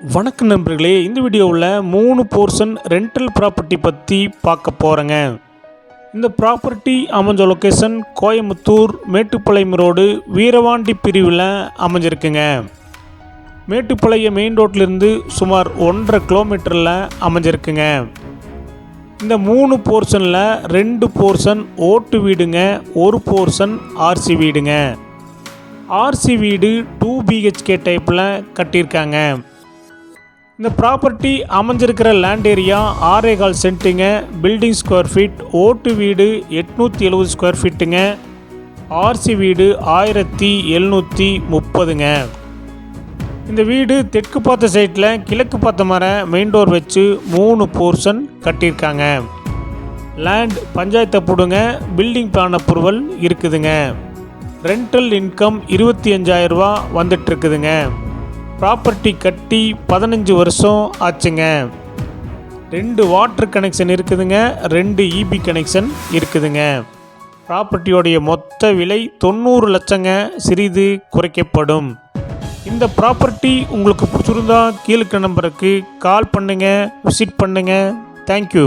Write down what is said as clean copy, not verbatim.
வணக்கம் நண்பர்களே, இந்த வீடியோவில் 3 போர்ஷன் ரெண்டல் ப்ராப்பர்ட்டி பற்றி பார்க்க போகிறேங்க. இந்த ப்ராப்பர்ட்டி அமைஞ்ச லொக்கேஷன் கோயம்புத்தூர் மேட்டுப்பாளையம் ரோடு வீரவாண்டி பிரிவில் அமைஞ்சிருக்குங்க. மேட்டுப்பாளையம் மெயின் ரோட்லேருந்து சுமார் 1.5 கிலோமீட்டரில் அமைஞ்சிருக்குங்க. இந்த 3 போர்ஷனில் 2 போர்ஷன் ஓட்டு வீடுங்க, 1 போர்ஷன் ஆர்சி வீடுங்க. ஆர்சி வீடு 2 BHK டைப்பில் கட்டியிருக்காங்க. இந்த ப்ராப்பர்ட்டி அமைஞ்சிருக்கிற லேண்ட் ஏரியா 6.25 சென்ட்டுங்க. பில்டிங் ஸ்கொயர் ஃபீட் ஓட்டு வீடு 870 ஸ்கொயர் ஃபீட்டுங்க. ஆர்சி வீடு 1730ங்க. இந்த வீடு தெற்கு பார்த்த சைட்டில் கிழக்கு பார்த்த மர மெயின் டோர் வச்சு 3 போர்ஷன் கட்டியிருக்காங்க. லேண்ட் பஞ்சாயத்து போடுங்க, பில்டிங் பிளான் அப்ரூவல் இருக்குதுங்க. ரெண்டல் இன்கம் 25,000 ரூபா வந்துட்டுருக்குதுங்க. ப்ராப்பர்ட்டி கட்டி 15 வருஷம் ஆச்சுங்க. 2 வாட்டர் கனெக்ஷன் இருக்குதுங்க, 2 EB கனெக்ஷன் இருக்குதுங்க. ப்ராப்பர்ட்டியோடைய மொத்த விலை 90 லட்சங்க, சிறிது குறைக்கப்படும். இந்த ப்ராப்பர்ட்டி உங்களுக்கு பிடிச்சிருந்தா கீழே நம்பருக்கு கால் பண்ணுங்கள், விசிட் பண்ணுங்கள். தேங்க்யூ.